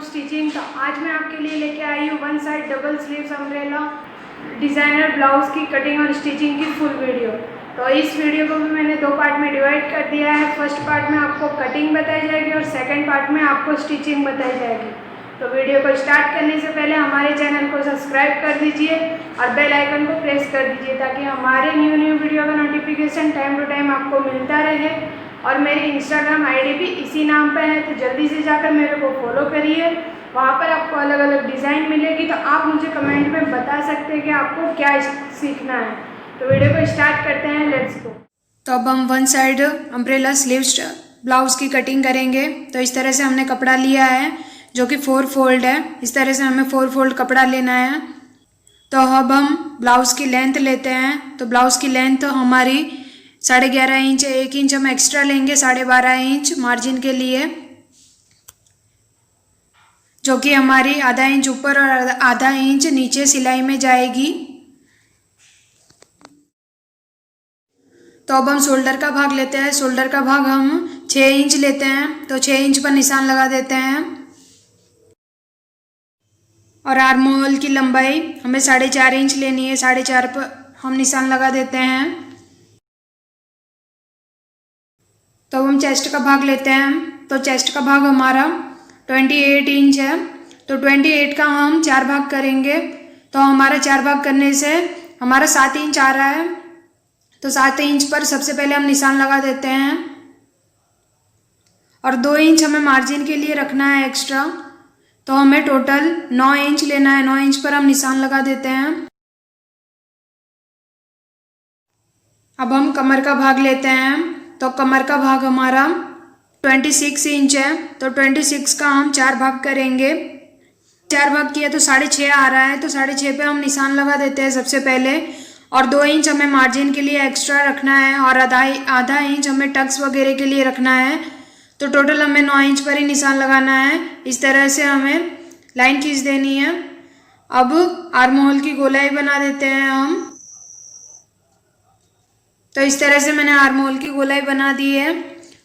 Stitching. तो आज मैं आपके लिए लेके आई हूँ one side double sleeves umbrella designer blouse की कटिंग और स्टिचिंग की फुल वीडियो। तो इस वीडियो को भी मैंने दो पार्ट में डिवाइड कर दिया है। फर्स्ट पार्ट में आपको कटिंग बताई जाएगी और सेकंड पार्ट में आपको स्टिचिंग बताई जाएगी। तो वीडियो को स्टार्ट करने से पहले हमारे चैनल को सब्सक्राइब कर दीजिए और बेल आइकन को प्रेस कर दीजिए ताकि हमारे न्यू वीडियो का नोटिफिकेशन टाइम टू टाइम आपको मिलता रहे। और मेरी इंस्टाग्राम आईडी भी इसी नाम पर है, तो जल्दी से जाकर मेरे को फॉलो करिए। वहाँ पर आपको अलग अलग डिज़ाइन मिलेगी। तो आप मुझे कमेंट में बता सकते हैं कि आपको क्या सीखना है। तो वीडियो को स्टार्ट करते हैं, लेट्स गो। तो अब हम one side umbrella sleeves blouse की कटिंग करेंगे। तो इस तरह से हमने कपड़ा लिया है जो कि 4 फोल्ड है। इस तरह से हमें 4 फोल्ड कपड़ा लेना है। तो अब हम ब्लाउज़ की लेंथ लेते हैं। तो ब्लाउज़ की लेंथ हमारी 11.5 इंच, 1 इंच हम एक्स्ट्रा लेंगे 12.5 इंच मार्जिन के लिए, जो कि हमारी आधा इंच ऊपर और आधा इंच नीचे सिलाई में जाएगी। तो अब हम शोल्डर का भाग लेते हैं। शोल्डर का भाग हम 6 इंच लेते हैं। तो 6 इंच पर निशान लगा देते हैं। और आर्म होल की लंबाई हमें 4.5 इंच लेनी है। 4.5 पर हम निशान लगा देते हैं। तो हम चेस्ट का भाग लेते हैं। तो चेस्ट का भाग हमारा 28 इंच है। तो 28 का हम 4 भाग करेंगे। तो हमारा 4 भाग करने से हमारा 7 इंच आ रहा है। तो 7 इंच पर सबसे पहले हम निशान लगा देते हैं। और 2 इंच हमें मार्जिन के लिए रखना है एक्स्ट्रा। तो हमें टोटल 9 इंच लेना है। 9 इंच पर हम निशान लगा देते हैं। अब हम कमर का भाग लेते हैं। तो कमर का भाग हमारा 26 इंच है। तो 26 का हम 4 भाग करेंगे। 4 भाग किया तो 6.5 आ रहा है। तो 6.5 पे हम निशान लगा देते हैं सबसे पहले। और 2 इंच हमें मार्जिन के लिए एक्स्ट्रा रखना है और आधा इंच हमें टक्स वगैरह के लिए रखना है। तो टोटल हमें 9 इंच पर ही निशान लगाना है। इस तरह से हमें लाइन खींच देनी है। अब आर्म होल की गोलाई बना देते हैं हम। तो इस तरह से मैंने आर्म होल की गोलाई बना दी है।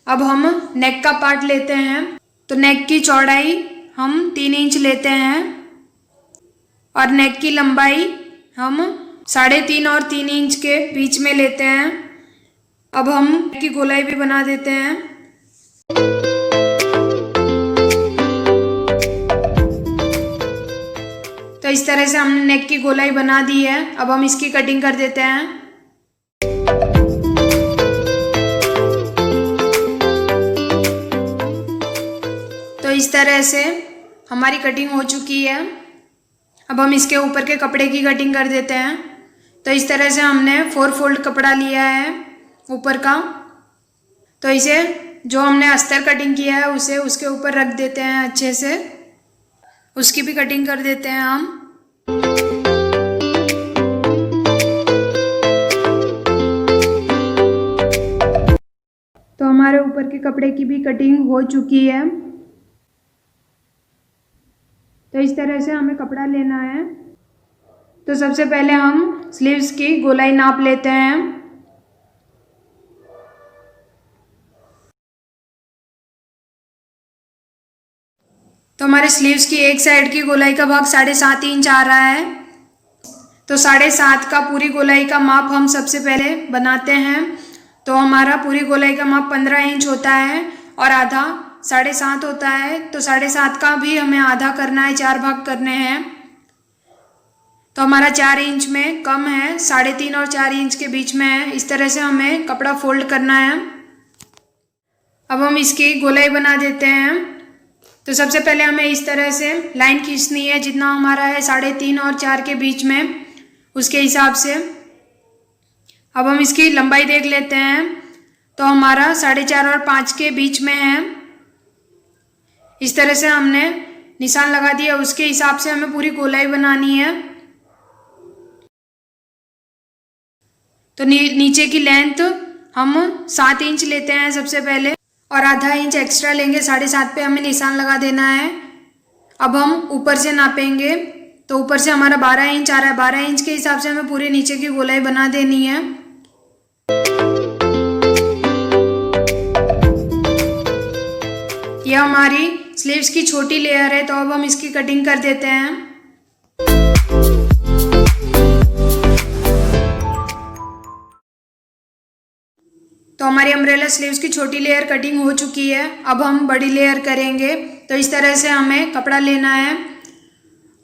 अब हम नेक का पार्ट लेते हैं। तो नेक की चौड़ाई हम 3 इंच लेते हैं और नेक की लंबाई हम 3.5 और 3 इंच के बीच में लेते हैं। अब हम नेक की गोलाई भी बना देते हैं। तो इस तरह से हमने नेक की गोलाई बना दी है। अब हम इसकी कटिंग कर देते हैं। तो इस तरह से हमारी कटिंग हो चुकी है। अब हम इसके ऊपर के कपड़े की कटिंग कर देते हैं। तो इस तरह से हमने 4 फोल्ड कपड़ा लिया है ऊपर का। तो इसे जो हमने अस्तर कटिंग किया है उसे उसके ऊपर रख देते हैं अच्छे से। उसकी भी कटिंग कर देते हैं हम। तो हमारे ऊपर के कपड़े की भी कटिंग हो चुकी है। तो इस तरह से हमें कपड़ा लेना है। तो सबसे पहले हम स्लीव्स की गोलाई नाप लेते हैं। तो हमारे स्लीव्स की एक साइड की गोलाई का भाग 7.5 इंच आ रहा है। तो 7.5 का पूरी गोलाई का माप हम सबसे पहले बनाते हैं। तो हमारा पूरी गोलाई का माप 15 इंच होता है और आधा 7.5 होता है। तो 7.5 का भी हमें आधा करना है, 4 भाग करने हैं। तो हमारा 4 इंच में कम है, 3.5 और 4 इंच के बीच में है। इस तरह से हमें कपड़ा फोल्ड करना है। अब हम इसकी गोलाई बना देते हैं। तो सबसे पहले हमें इस तरह से लाइन खींचनी है जितना हमारा है 3.5 और 4 के बीच में, उसके हिसाब से। अब हम इसकी लंबाई देख लेते हैं। तो हमारा 4.5 और 5 के बीच में है। इस तरह से हमने निशान लगा दिया। उसके हिसाब से हमें पूरी गोलाई बनानी है। तो नीचे की लेंथ हम 7 इंच लेते हैं सबसे पहले और आधा इंच एक्स्ट्रा लेंगे। 7.5 पे हमें निशान लगा देना है। अब हम ऊपर से नापेंगे। तो ऊपर से हमारा 12 इंच आ रहा है। 12 इंच के हिसाब से हमें पूरी नीचे की गोलाई बना देनी है। यह हमारी स्लीव्स की छोटी लेयर है, तो अब हम इसकी कटिंग कर देते हैं। तो हमारी अम्ब्रेला स्लीव्स की छोटी लेयर कटिंग हो चुकी है। अब हम बड़ी लेयर करेंगे। तो इस तरह से हमें कपड़ा लेना है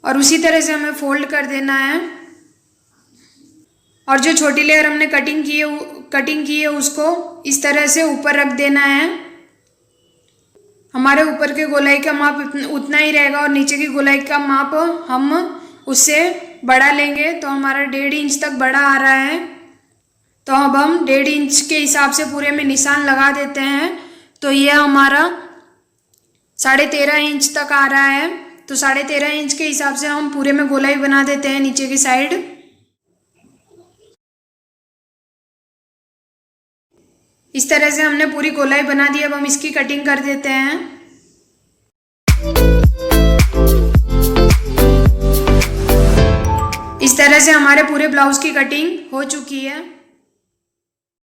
और उसी तरह से हमें फोल्ड कर देना है और जो छोटी लेयर हमने कटिंग की है उसको इस तरह से ऊपर रख देना है। हमारे ऊपर के गोलाई का माप उतना ही रहेगा और नीचे की गोलाई का माप हम उससे बड़ा लेंगे। तो हमारा 1.5 इंच तक बड़ा आ रहा है। तो अब हम 1.5 इंच के हिसाब से पूरे में निशान लगा देते हैं। तो यह हमारा 13.5 इंच तक आ रहा है। तो 13.5 इंच के हिसाब से हम पूरे में गोलाई बना देते हैं नीचे की साइड। इस तरह से हमने पूरी गोलाई बना दी। अब हम इसकी कटिंग कर देते हैं। इस तरह से हमारे पूरे ब्लाउज की कटिंग हो चुकी है।